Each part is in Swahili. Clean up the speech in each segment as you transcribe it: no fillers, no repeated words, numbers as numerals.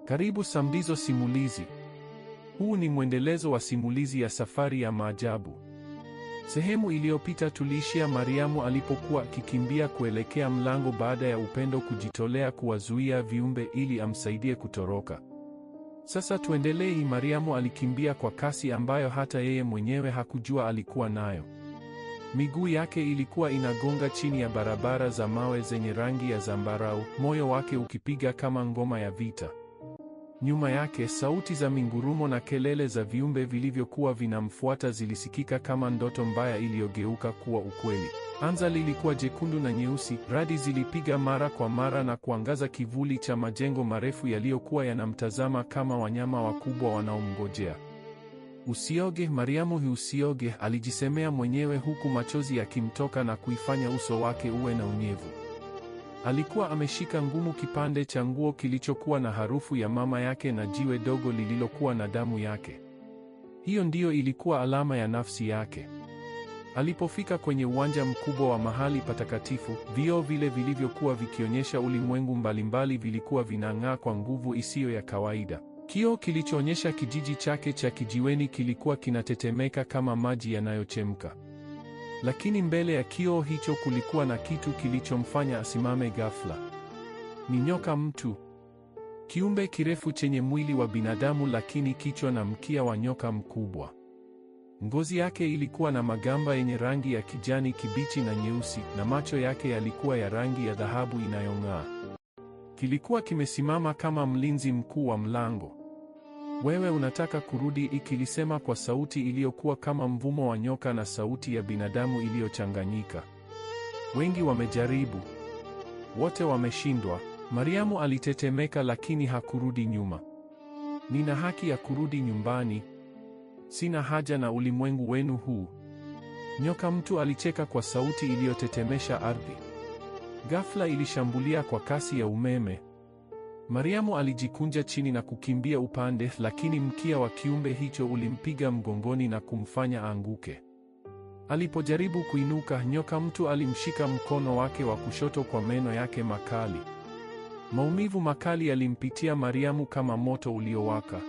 Karibu Samdizo Simulizi. Huu ni mwendelezo wa simulizi ya Safari ya Maajabu. Sehemu iliyopita tuliishia Mariamu alipokuwa akikimbia kuelekea mlango baada ya Upendo kujitolea kuwazuia viumbe ili amsaidie kutoroka. Sasa tuendelee. Mariamu alikimbia kwa kasi ambayo hata yeye mwenyewe hakujua alikuwa nayo. Miguu yake ilikuwa inagonga chini ya barabara za mawe zenye rangi ya zambarau, moyo wake ukipiga kama ngoma ya vita. Nyuma yake sauti za mingurumo na kelele za viumbe vilivyokuwa vinamfuata zilisikika kama ndoto mbaya iliyogeuka kuwa ukweli. Anga lilikuwa jekundu na nyeusi, radi zilipiga mara kwa mara na kuangaza kivuli cha majengo marefu yaliyokuwa yanamtazama kama wanyama wakubwa wanaomngojea. Usioge Mariamu, usioge, alijisemea mwenyewe huku machozi yakimtoka na kuifanya uso wake uwe na unyevu. Alikuwa ameshika ngumu kipande cha nguo kilichokuwa na harufu ya mama yake na jiwe dogo lililokuwa na damu yake. Hiyo ndiyo ilikuwa alama ya nafsi yake. Alipofika kwenye uwanja mkubwa wa mahali patakatifu, vioo vile vilivyokuwa vikionyesha ulimwengu mbalimbali vilikuwa vinang'aa kwa nguvu isiyo ya kawaida. Kioo kilichoonyesha kijiji chake cha kijiweni kilikuwa kinatetemeka kama maji yanayochemka. Lakini mbele ya kioo hicho kulikuwa na kitu kilichomfanya asimame ghafla. Ni nyoka mtu. Kiumbe kirefu chenye mwili wa binadamu lakini kichwa na mkia wa nyoka mkubwa. Ngozi yake ilikuwa na magamba yenye rangi ya kijani kibichi na nyeusi, na macho yake yalikuwa ya rangi ya dhahabu inayong'aa. Kilikuwa kimesimama kama mlinzi mkuu wa mlango. Wewe unataka kurudi? Kilisema kwa sauti iliyokuwa kama mvumo wa nyoka na sauti ya binadamu iliyochanganyika. Wengi wamejaribu, wote wameshindwa. Mariamu alitetemeka lakini hakurudi nyuma. Nina haki ya kurudi nyumbani. Sina haja na ulimwengu wenu huu. Nyoka mtu alicheka kwa sauti iliyotetemesha ardhi. Ghafla ilishambulia kwa kasi ya umeme. Mariamu alijikunja chini na kukimbia upande, lakini mkia wa kiumbe hicho ulimpiga mgongoni na kumfanya aanguke. Alipojaribu kuinuka, nyoka mtu alimshika mkono wake wa kushoto kwa meno yake makali. Maumivu makali yalimpitia Mariamu kama moto uliowaka.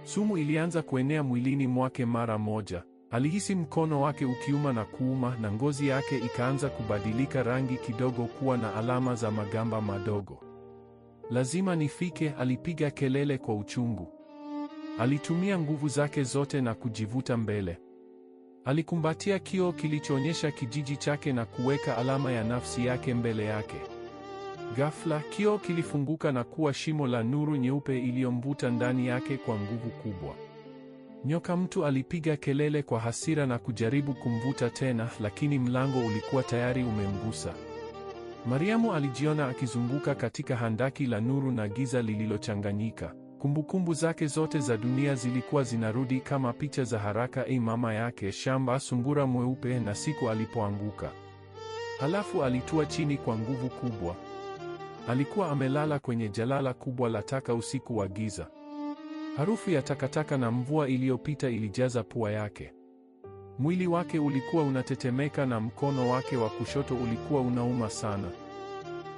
Sumu ilianza kuenea mwilini mwake mara moja. Alihisi mkono wake ukiuma na kuuma, na ngozi yake ikaanza kubadilika rangi kidogo kuwa na alama za magamba madogo. Lazima nifike, alipiga kelele kwa uchungu. Alitumia nguvu zake zote na kujivuta mbele. Alikumbatia kioo kilichoonyesha kijiji chake na kuweka alama ya nafsi yake mbele yake. Ghafla, kioo kilifunguka na kuwa shimo la nuru nyeupe iliyomvuta ndani yake kwa nguvu kubwa. Nyoka mtu alipiga kelele kwa hasira na kujaribu kumvuta tena, lakini mlango ulikuwa tayari umemgusa. Mariamu alijiona akizunguka katika handaki la nuru na giza lililochanganyika. Kumbukumbu zake zote za dunia zilikuwa zinarudi kama picha za haraka: mama yake, shamba, sungura mweupe na siku alipoanguka. Halafu alitua chini kwa nguvu kubwa. Alikuwa amelala kwenye jalala kubwa la taka usiku wa giza. Harufu ya takataka na mvua iliyopita ilijaza pua yake. Mwili wake ulikuwa unatetemeka na mkono wake wa kushoto ulikuwa unauma sana.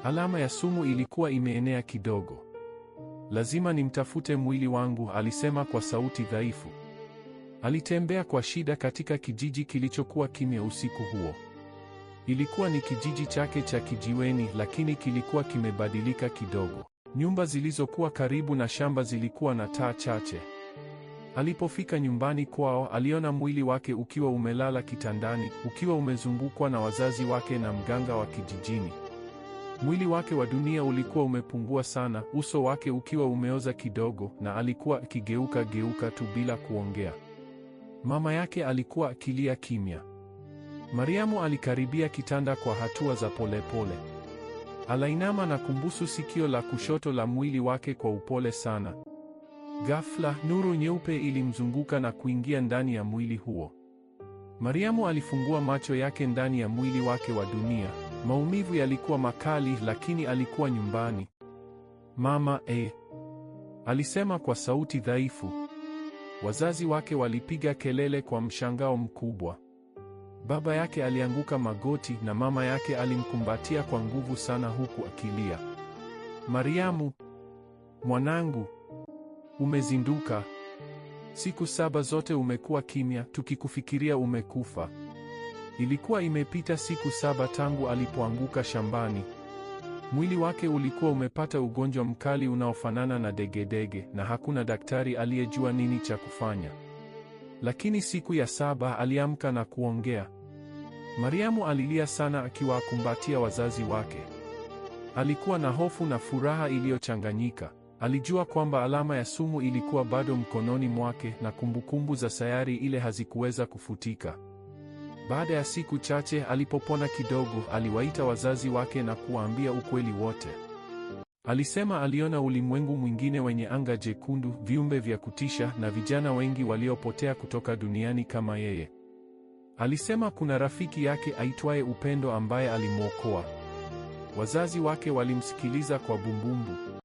Alama ya sumu ilikuwa imeenea kidogo. Lazima nimtafute mwili wangu, alisema kwa sauti dhaifu. Alitembea kwa shida katika kijiji kilichokuwa kimya usiku huo. Ilikuwa ni kijiji chake cha kijiweni, lakini kilikuwa kimebadilika kidogo. Nyumba zilizokuwa karibu na shamba zilikuwa na taa chache. Alipofika nyumbani kwao, aliona mwili wake ukiwa umelala kitandani, ukiwa umezungukwa na wazazi wake na mganga wa kijijini. Mwili wake wa dunia ulikuwa umepungua sana, uso wake ukiwa umeoza kidogo, na alikuwa akigeuka tu bila kuongea. Mama yake alikuwa akilia kimya. Mariamu alikaribia kitanda kwa hatua za polepole. Alainama na kumbusu sikio la kushoto la mwili wake kwa upole sana. Ghafla, nuru nyeupe ilimzunguka na kuingia ndani ya mwili huo. Mariamu alifungua macho yake ndani ya mwili wake wa dunia. Maumivu yalikuwa makali, lakini alikuwa nyumbani. Mama, alisema kwa sauti dhaifu. Wazazi wake walipiga kelele kwa mshangao mkubwa. Baba yake alianguka magoti na mama yake alimkumbatia kwa nguvu sana huku akilia. Mariamu, Mwanangu, umezinduka. Siku 7 zote umekuwa kimya, tukikufikiria umekufa. Ilikuwa imepita siku 7 tangu alipoanguka shambani. Mwili wake ulikuwa umepata ugonjwa mkali unaofanana na degedege, na hakuna daktari aliyejua nini cha kufanya. Lakini siku ya 7 aliamka na kuongea. Mariamu alilia sana akiwakumbatia wazazi wake. Alikuwa na hofu na furaha iliyochanganyika. Alijua kwamba alama ya sumu ilikuwa bado mkononi mwake na kumbukumbu za sayari ile hazikuweza kufutika. Baada ya siku chache alipopona kidogo, aliwaita wazazi wake na kuwaambia ukweli wote. Alisema aliona ulimwengu mwingine wenye anga jekundu, viumbe vya kutisha na vijana wengi waliopotea kutoka duniani kama yeye. Alisema kuna rafiki yake aitwaye Upendo ambaye alimwokoa. Wazazi wake walimsikiliza kwa bumbumbu.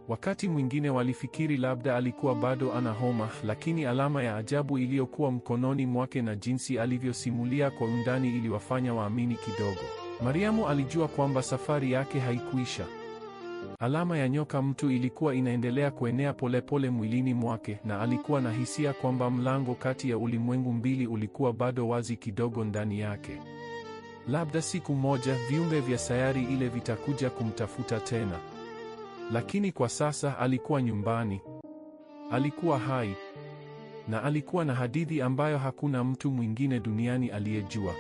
Wakati mwingine walifikiri labda alikuwa bado ana homa, lakini alama ya ajabu iliyokuwa mkononi mwake na jinsi alivyosimulia kwa undani iliwafanya waamini kidogo. Mariamu alijua kwamba safari yake haikuisha. Alama ya nyoka mtu ilikuwa inaendelea kuenea polepole mwilini mwake, na alikuwa na hisia kwamba mlango kati ya ulimwengu mbili ulikuwa bado wazi kidogo ndani yake. Labda siku moja viumbe vya sayari ile vitakuja kumtafuta tena. Lakini kwa sasa alikuwa nyumbani. Alikuwa hai. Na alikuwa na hadithi ambayo hakuna mtu mwingine duniani aliyejua.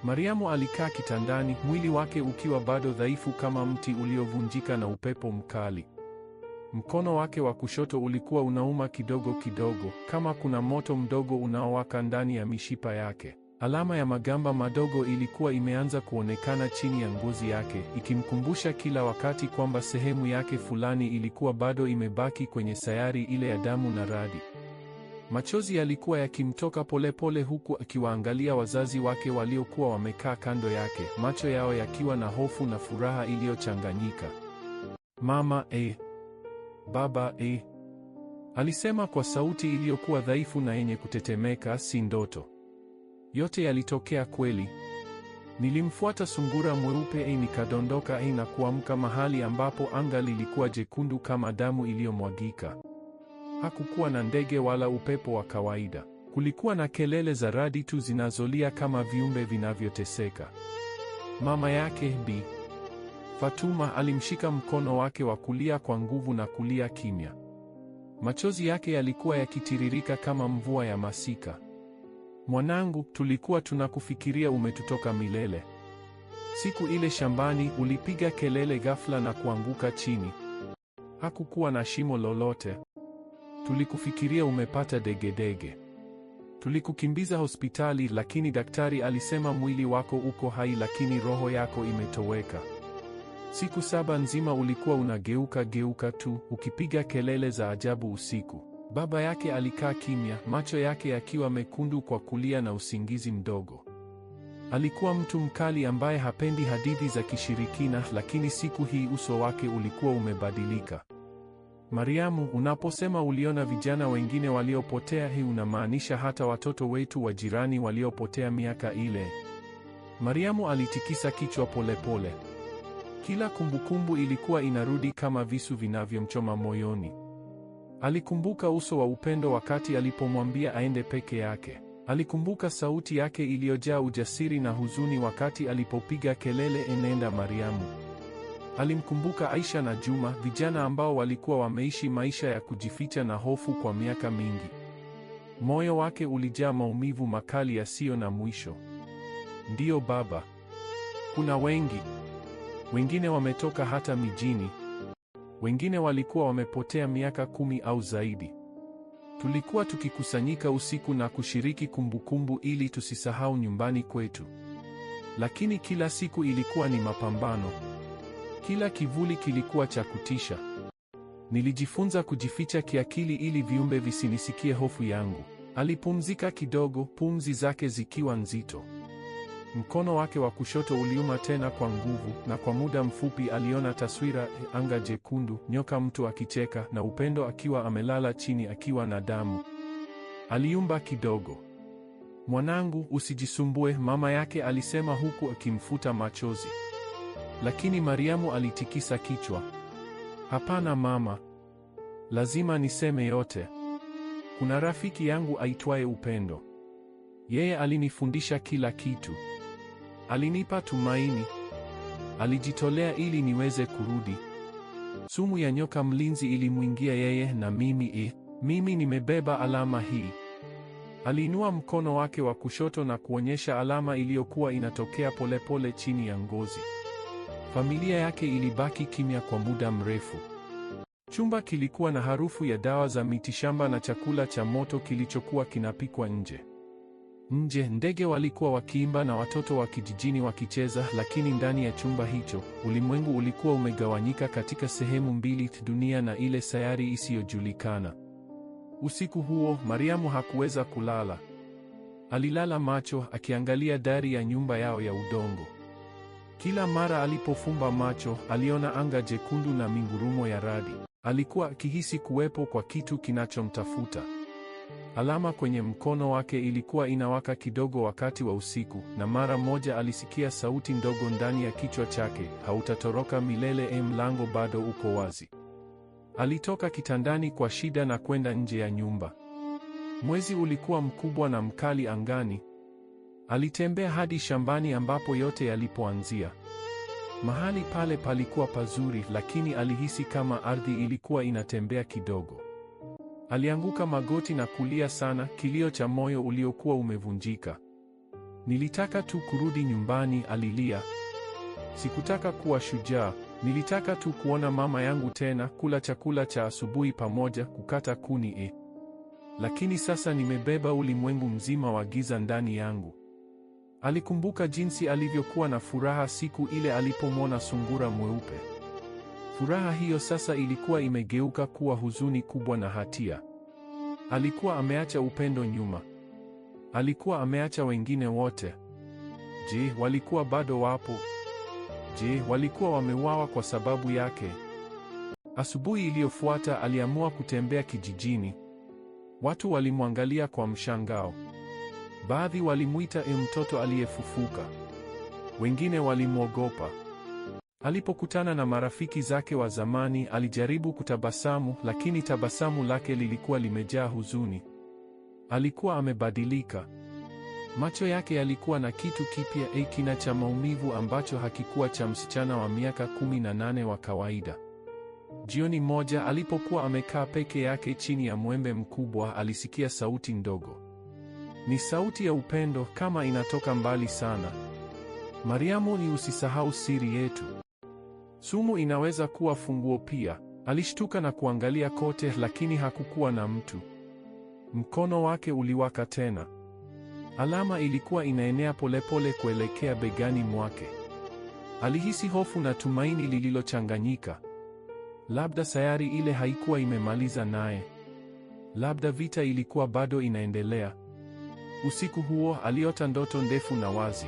Mariamu alikaa kitandani, mwili wake ukiwa bado dhaifu kama mti uliovunjika na upepo mkali. Mkono wake wa kushoto ulikuwa unauma kidogo kidogo, kama kuna moto mdogo unaowaka ndani ya mishipa yake. Alama ya magamba madogo ilikuwa imeanza kuonekana chini ya ngozi yake, ikimkumbusha kila wakati kwamba sehemu yake fulani ilikuwa bado imebaki kwenye sayari ile ya damu na radi. Machozi yalikuwa yakimtoka polepole huku akiwaangalia wazazi wake waliokuwa wamekaa kando yake, macho yao yakiwa na hofu na furaha iliyochanganyika. Mama, Baba, alisema kwa sauti iliyokuwa dhaifu na yenye kutetemeka, si ndoto. Yote yalitokea kweli. Nilimfuata sungura mweupe nikadondoka na kuamka mahali ambapo anga lilikuwa jekundu kama damu iliyomwagika. Hakukuwa na ndege wala upepo wa kawaida. Kulikuwa na kelele za radi tu zinazolia kama viumbe vinavyoteseka. Mama yake Bi Fatuma alimshika mkono wake wa kulia kwa nguvu na kulia kimya. Machozi yake yalikuwa yakitiririka kama mvua ya masika. Mwanangu, tulikuwa tunakufikiria umetutoka milele. Siku ile shambani ulipiga kelele ghafla na kuanguka chini. Hakukuwa na shimo lolote. Tulikufikiria umepata degedege. Tulikukimbiza hospitali, lakini daktari alisema mwili wako uko hai lakini roho yako imetoweka. Siku 7 nzima ulikuwa unageuka tu, ukipiga kelele za ajabu usiku. Baba yake alikaa kimya, macho yake yakiwa mekundu kwa kulia na usingizi mdogo. Alikuwa mtu mkali ambaye hapendi hadithi za kishirikina, lakini siku hii uso wake ulikuwa umebadilika. Mariamu, unaposema uliona vijana wengine waliopotea, hii unamaanisha hata watoto wetu wa jirani waliopotea miaka ile? Mariamu alitikisa kichwa polepole. Kila kumbukumbu ilikuwa inarudi kama visu vinavyomchoma moyoni. Alikumbuka uso wa Upendo wakati alipomwambia aende peke yake. Alikumbuka sauti yake iliyojaa ujasiri na huzuni wakati alipopiga kelele, enenda Mariamu. Alimkumbuka Aisha na Juma, vijana ambao walikuwa wameishi maisha ya kujificha na hofu kwa miaka mingi. Moyo wake ulijaa maumivu makali yasiyo na mwisho. Ndiyo baba. Kuna wengi. Wengine wametoka hata mijini. Wengine walikuwa wamepotea miaka 10 au zaidi. Tulikuwa tukikusanyika usiku na kushiriki kumbukumbu ili tusisahau nyumbani kwetu. Lakini kila siku ilikuwa ni mapambano. Kila kivuli kilikuwa cha kutisha. Nilijifunza kujificha kiakili ili viumbe visinisikie hofu yangu. Alipumzika kidogo, pumzi zake zikiwa nzito. Mkono wake wa kushoto uliuma tena kwa nguvu, na kwa muda mfupi aliona taswira, anga jekundu, nyoka mtu akicheka, na Upendo akiwa amelala chini akiwa na damu. Aliumba kidogo. Mwanangu, usijisumbue, mama yake alisema huku akimfuta machozi. Lakini Mariamu alitikisa kichwa. Hapana mama. Lazima niseme yote. Kuna rafiki yangu aitwaye Upendo. Yeye alinifundisha kila kitu. Alinipa tumaini. Alijitolea ili niweze kurudi. Sumu ya nyoka mlinzi ilimwingia yeye na mimi nimebeba alama hii. Aliinua mkono wake wa kushoto na kuonyesha alama iliyokuwa inatokea polepole chini ya ngozi. Familia yake ilibaki kimya kwa muda mrefu. Chumba kilikuwa na harufu ya dawa za mitishamba na chakula cha moto kilichokuwa kinapikwa nje. Nje ndege walikuwa wakiimba na watoto wa kijijini wakicheza, lakini ndani ya chumba hicho ulimwengu ulikuwa umegawanyika katika sehemu mbili, dunia na ile sayari isiyojulikana. Usiku huo Mariamu hakuweza kulala. Alilala macho akiangalia dari ya nyumba yao ya udongo. Kila mara alipofumba macho, aliona anga jekundu na mingurumo ya radi. Alikuwa akihisi kuwepo kwa kitu kinachomtafuta. Alama kwenye mkono wake ilikuwa inawaka kidogo wakati wa usiku, na mara moja alisikia sauti ndogo ndani ya kichwa chake, hautatoroka milele, mlango bado uko wazi. Alitoka kitandani kwa shida na kwenda nje ya nyumba. Mwezi ulikuwa mkubwa na mkali angani. Alitembea hadi shambani ambapo yote yalipoanzia. Mahali pale palikuwa pazuri, lakini alihisi kama ardhi ilikuwa inatembea kidogo. Alianguka magoti na kulia sana, kilio cha moyo uliokuwa umevunjika. Nilitaka tu kurudi nyumbani, alilia. Sikutaka kuwa shujaa, nilitaka tu kuona mama yangu tena, kula chakula cha asubuhi pamoja, kukata kuni. Lakini sasa nimebeba ulimwengu mzima wa giza ndani yangu. Alikumbuka jinsi alivyokuwa na furaha siku ile alipomwona sungura mweupe. Furaha hiyo sasa ilikuwa imegeuka kuwa huzuni kubwa na hatia. Alikuwa ameacha upendo nyuma. Alikuwa ameacha wengine wote. Je, walikuwa bado wapo? Je, walikuwa wameuawa kwa sababu yake? Asubuhi iliyofuata aliamua kutembea kijijini. Watu walimwangalia kwa mshangao. Baadhi walimuita mtoto aliyefufuka. Wengine walimwogopa. Alipokutana na marafiki zake wa zamani, alijaribu kutabasamu, lakini tabasamu lake lilikuwa limejaa huzuni. Alikuwa amebadilika. Macho yake yalikuwa na kitu kipya, kina cha maumivu ambacho hakikuwa cha msichana wa miaka 18 wa kawaida. Jioni moja alipokuwa amekaa peke yake chini ya mwembe mkubwa, alisikia sauti ndogo. Ni sauti ya upendo, kama inatoka mbali sana. Mariamu, ni usisahau siri yetu. Sumu inaweza kuwa funguo pia. Alishtuka na kuangalia kote, lakini hakukuwa na mtu. Mkono wake uliwaka tena. Alama ilikuwa inaenea polepole kuelekea begani mwake. Alihisi hofu na tumaini lililochanganyika. Labda sayari ile haikuwa imemaliza naye. Labda vita ilikuwa bado inaendelea. Usiku huo aliota ndoto ndefu na wazi.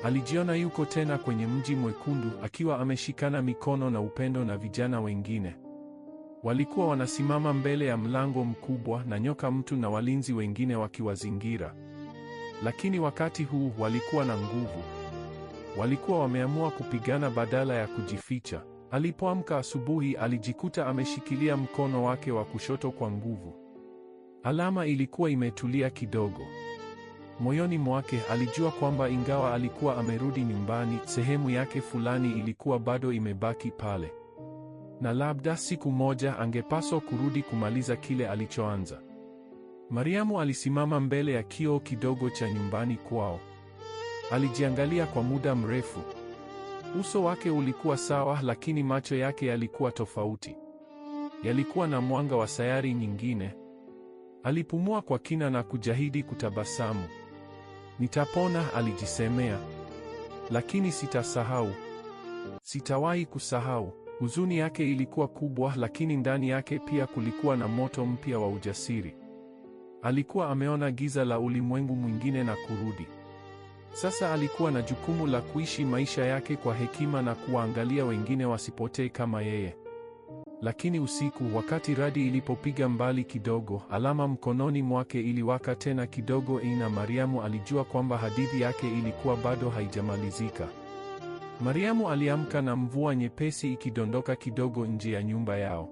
Alijiona yuko tena kwenye mji mwekundu, akiwa ameshikana mikono na Upendo na vijana wengine. Walikuwa wanasimama mbele ya mlango mkubwa, na nyoka mtu na walinzi wengine wakiwazingira. Lakini wakati huu walikuwa na nguvu. Walikuwa wameamua kupigana badala ya kujificha. Alipoamka asubuhi, alijikuta ameshikilia mkono wake wa kushoto kwa nguvu. Alama ilikuwa imetulia kidogo. Moyoni mwake alijua kwamba ingawa alikuwa amerudi nyumbani, sehemu yake fulani ilikuwa bado imebaki pale. Na labda siku moja angepaswa kurudi kumaliza kile alichoanza. Mariamu alisimama mbele ya kioo kidogo cha nyumbani kwao. Alijiangalia kwa muda mrefu. Uso wake ulikuwa sawa, lakini macho yake yalikuwa tofauti. Yalikuwa na mwanga wa sayari nyingine. Alipumua kwa kina na kujahidi kutabasamu. Nitapona, alijisemea. Lakini sitasahau. Sitawahi kusahau. Huzuni yake ilikuwa kubwa, lakini ndani yake pia kulikuwa na moto mpya wa ujasiri. Alikuwa ameona giza la ulimwengu mwingine na kurudi. Sasa alikuwa na jukumu la kuishi maisha yake kwa hekima na kuwaangalia wengine wasipotee kama yeye. Lakini usiku, wakati radi ilipopiga mbali kidogo, alama mkononi mwake iliwaka tena kidogo, na Mariamu alijua kwamba hadithi yake ilikuwa bado haijamalizika. Mariamu aliamka na mvua nyepesi ikidondoka kidogo nje ya nyumba yao.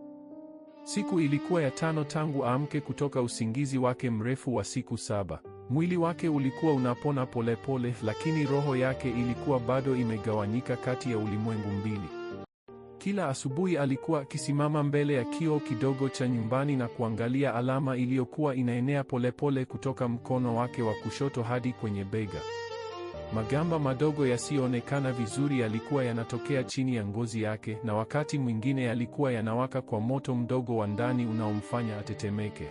Siku ilikuwa ya 5 tangu aamke kutoka usingizi wake mrefu wa siku 7. Mwili wake ulikuwa unapona polepole, lakini roho yake ilikuwa bado imegawanyika kati ya ulimwengu mbili. Kila asubuhi alikuwa akisimama mbele ya kioo kidogo cha nyumbani na kuangalia alama iliyokuwa inaenea polepole kutoka mkono wake wa kushoto hadi kwenye bega. Magamba madogo yasiyoonekana vizuri yalikuwa yanatokea chini ya ngozi yake, na wakati mwingine yalikuwa yanawaka kwa moto mdogo wa ndani unaomfanya atetemeke.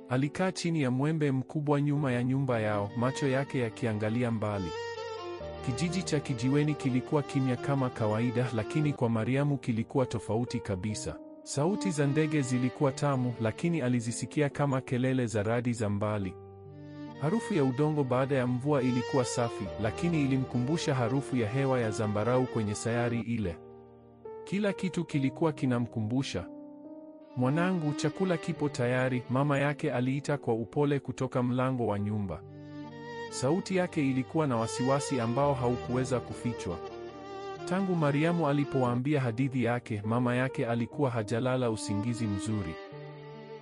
Alikaa chini ya mwembe mkubwa nyuma ya nyumba yao, macho yake yakiangalia mbali. Kijiji cha kijiweni kilikuwa kimya kama kawaida, lakini kwa Mariamu kilikuwa tofauti kabisa. Sauti za ndege zilikuwa tamu, lakini alizisikia kama kelele za radi za mbali. Harufu ya udongo baada ya mvua ilikuwa safi, lakini ilimkumbusha harufu ya hewa ya zambarau kwenye sayari ile. Kila kitu kilikuwa kinamkumbusha. "Mwanangu, chakula kipo tayari," mama yake aliita kwa upole kutoka mlango wa nyumba. Sauti yake ilikuwa na wasiwasi ambao haukuweza kufichwa. Tangu Mariamu alipowaambia hadithi yake, mama yake alikuwa hajalala usingizi mzuri.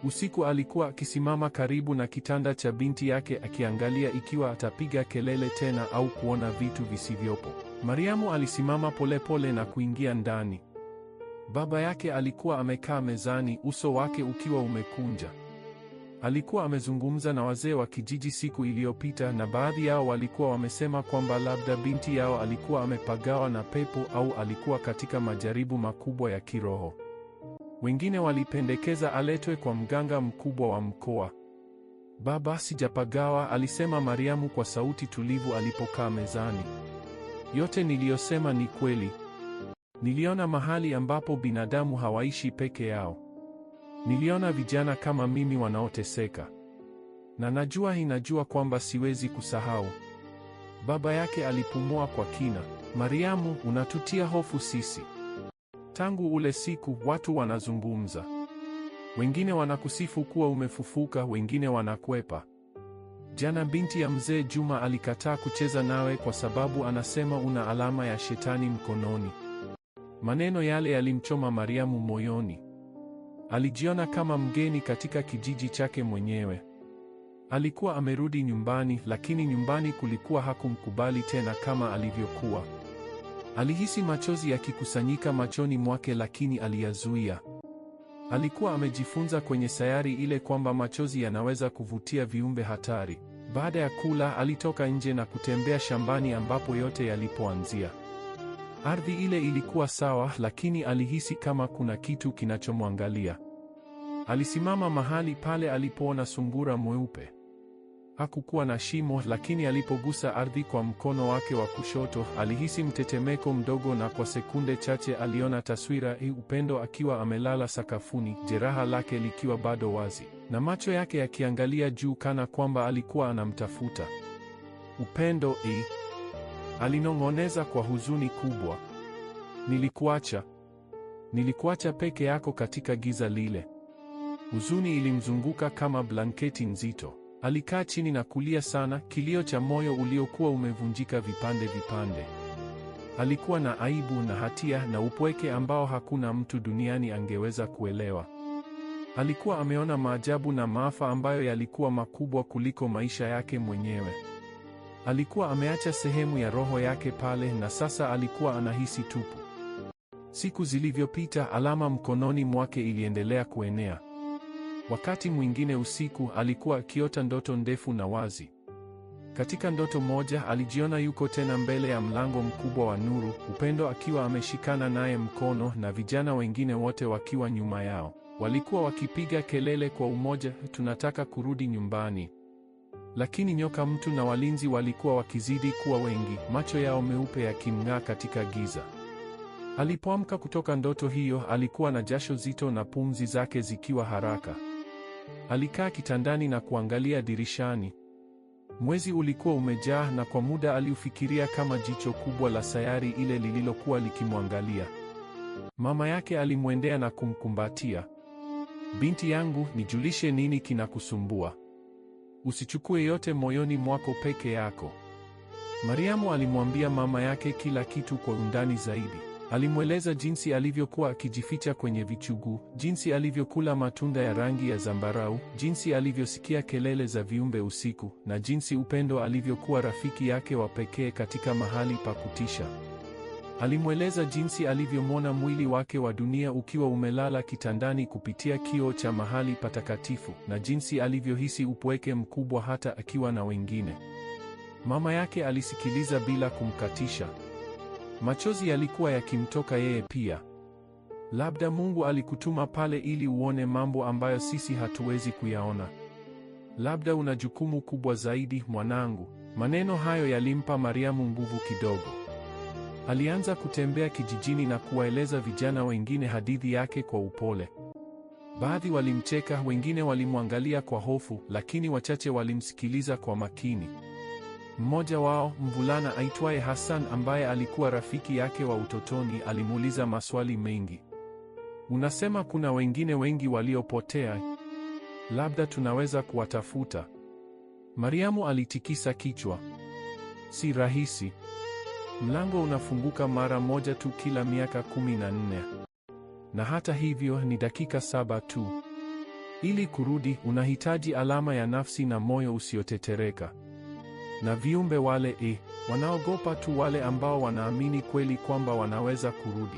Usiku alikuwa akisimama karibu na kitanda cha binti yake akiangalia ikiwa atapiga kelele tena au kuona vitu visivyopo. Mariamu alisimama polepole na kuingia ndani. Baba yake alikuwa amekaa mezani, uso wake ukiwa umekunja. Alikuwa amezungumza na wazee wa kijiji siku iliyopita, na baadhi yao walikuwa wamesema kwamba labda binti yao alikuwa amepagawa na pepo au alikuwa katika majaribu makubwa ya kiroho. Wengine walipendekeza aletwe kwa mganga mkubwa wa mkoa. "Baba, sijapagawa," alisema Mariamu kwa sauti tulivu alipokaa mezani. "Yote niliyosema ni kweli. Niliona mahali ambapo binadamu hawaishi peke yao. Niliona vijana kama mimi wanaoteseka. Na najua kwamba siwezi kusahau." Baba yake alipumua kwa kina. "Mariamu, unatutia hofu sisi. Tangu ule siku watu wanazungumza. Wengine wanakusifu kuwa umefufuka, wengine wanakwepa. Jana binti ya mzee Juma alikataa kucheza nawe kwa sababu anasema una alama ya shetani mkononi." Maneno yale yalimchoma Mariamu moyoni. Alijiona kama mgeni katika kijiji chake mwenyewe. Alikuwa amerudi nyumbani, lakini nyumbani kulikuwa hakumkubali tena kama alivyokuwa. Alihisi machozi yakikusanyika machoni mwake, lakini aliyazuia. Alikuwa amejifunza kwenye sayari ile kwamba machozi yanaweza kuvutia viumbe hatari. Baada ya kula, alitoka nje na kutembea shambani ambapo yote yalipoanzia. Ardhi ile ilikuwa sawa, lakini alihisi kama kuna kitu kinachomwangalia. Alisimama mahali pale alipoona sungura mweupe. Hakukuwa na shimo, lakini alipogusa ardhi kwa mkono wake wa kushoto, alihisi mtetemeko mdogo, na kwa sekunde chache aliona taswira hii: Upendo akiwa amelala sakafuni, jeraha lake likiwa bado wazi, na macho yake yakiangalia juu kana kwamba alikuwa anamtafuta. "Upendo, alinong'oneza kwa huzuni kubwa. Nilikuacha peke yako katika giza lile." Huzuni ilimzunguka kama blanketi nzito. Alikaa chini na kulia sana, kilio cha moyo uliokuwa umevunjika vipande vipande. Alikuwa na aibu na hatia na upweke ambao hakuna mtu duniani angeweza kuelewa. Alikuwa ameona maajabu na maafa ambayo yalikuwa makubwa kuliko maisha yake mwenyewe. Alikuwa ameacha sehemu ya roho yake pale, na sasa alikuwa anahisi tupu. Siku zilivyopita, alama mkononi mwake iliendelea kuenea. Wakati mwingine usiku, alikuwa akiota ndoto ndefu na wazi. Katika ndoto moja, alijiona yuko tena mbele ya mlango mkubwa wa nuru, Upendo akiwa ameshikana naye mkono na vijana wengine wote wakiwa nyuma yao. Walikuwa wakipiga kelele kwa umoja, "Tunataka kurudi nyumbani." Lakini nyoka mtu na walinzi walikuwa wakizidi kuwa wengi, macho yao meupe yakimng'aa katika giza. Alipoamka kutoka ndoto hiyo, alikuwa na jasho zito na pumzi zake zikiwa haraka. Alikaa kitandani na kuangalia dirishani. Mwezi ulikuwa umejaa, na kwa muda aliufikiria kama jicho kubwa la sayari ile lililokuwa likimwangalia. Mama yake alimwendea na kumkumbatia. "Binti yangu, nijulishe nini kinakusumbua. Usichukue yote moyoni mwako peke yako." Mariamu alimwambia mama yake kila kitu kwa undani zaidi. Alimweleza jinsi alivyokuwa akijificha kwenye vichuguu, jinsi alivyokula matunda ya rangi ya zambarau, jinsi alivyosikia kelele za viumbe usiku, na jinsi Upendo alivyokuwa rafiki yake wa pekee katika mahali pa kutisha. Alimweleza jinsi alivyomwona mwili wake wa dunia ukiwa umelala kitandani kupitia kioo cha mahali patakatifu, na jinsi alivyohisi upweke mkubwa hata akiwa na wengine. Mama yake alisikiliza bila kumkatisha. Machozi yalikuwa yakimtoka yeye pia. Labda Mungu alikutuma pale ili uone mambo ambayo sisi hatuwezi kuyaona. Labda una jukumu kubwa zaidi, mwanangu. Maneno hayo yalimpa Mariamu nguvu kidogo. Alianza kutembea kijijini na kuwaeleza vijana wengine hadithi yake kwa upole. Baadhi walimcheka, wengine walimwangalia kwa hofu, lakini wachache walimsikiliza kwa makini. Mmoja wao, mvulana aitwaye Hassan ambaye alikuwa rafiki yake wa utotoni, alimuuliza maswali mengi. Unasema kuna wengine wengi waliopotea? Labda tunaweza kuwatafuta. Mariamu alitikisa kichwa. Si rahisi. Mlango unafunguka mara moja tu kila miaka 14. Na hata hivyo ni dakika 7 tu. Ili kurudi, unahitaji alama ya nafsi na moyo usiotetereka. Na viumbe wale wanaogopa tu wale ambao wanaamini kweli kwamba wanaweza kurudi.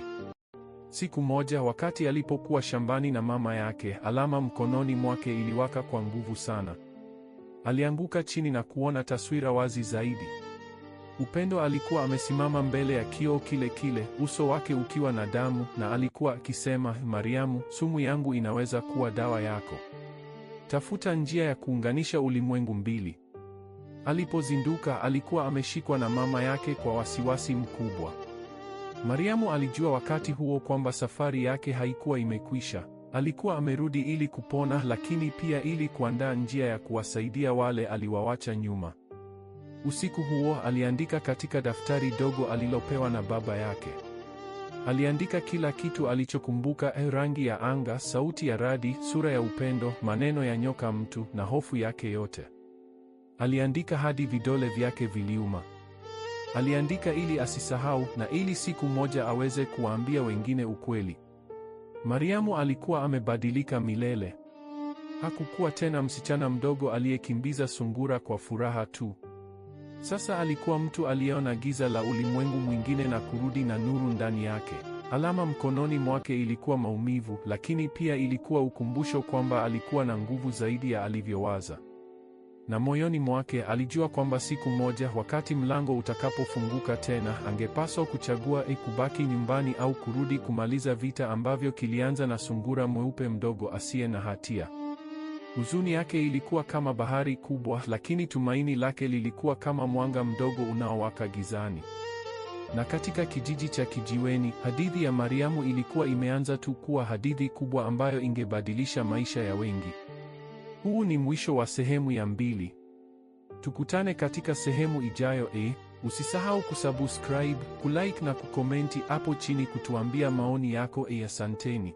Siku moja wakati alipokuwa shambani na mama yake, alama mkononi mwake iliwaka kwa nguvu sana. Alianguka chini na kuona taswira wazi zaidi. Upendo alikuwa amesimama mbele ya kioo kile kile, uso wake ukiwa na damu, na alikuwa akisema, Mariamu, sumu yangu inaweza kuwa dawa yako. Tafuta njia ya kuunganisha ulimwengu mbili. Alipozinduka alikuwa ameshikwa na mama yake kwa wasiwasi mkubwa. Mariamu alijua wakati huo kwamba safari yake haikuwa imekwisha. Alikuwa amerudi ili kupona, lakini pia ili kuandaa njia ya kuwasaidia wale aliwawacha nyuma. Usiku huo aliandika katika daftari dogo alilopewa na baba yake. Aliandika kila kitu alichokumbuka: rangi ya anga, sauti ya radi, sura ya Upendo, maneno ya nyoka mtu, na hofu yake yote. Aliandika hadi vidole vyake viliuma. Aliandika ili asisahau na ili siku moja aweze kuwaambia wengine ukweli. Mariamu alikuwa amebadilika milele. Hakukuwa tena msichana mdogo aliyekimbiza sungura kwa furaha tu. Sasa alikuwa mtu aliyeona giza la ulimwengu mwingine na kurudi na nuru ndani yake. Alama mkononi mwake ilikuwa maumivu, lakini pia ilikuwa ukumbusho kwamba alikuwa na nguvu zaidi ya alivyowaza. Na moyoni mwake alijua kwamba siku moja, wakati mlango utakapofunguka tena, angepaswa kuchagua kubaki nyumbani au kurudi kumaliza vita ambavyo kilianza na sungura mweupe mdogo asiye na hatia. Huzuni yake ilikuwa kama bahari kubwa, lakini tumaini lake lilikuwa kama mwanga mdogo unaowaka gizani. Na katika kijiji cha kijiweni, hadithi ya Mariamu ilikuwa imeanza tu kuwa hadithi kubwa ambayo ingebadilisha maisha ya wengi. Huu ni mwisho wa sehemu ya 2. Tukutane katika sehemu ijayo. Usisahau kusubscribe, kulike na kukomenti hapo chini kutuambia maoni yako. Asanteni.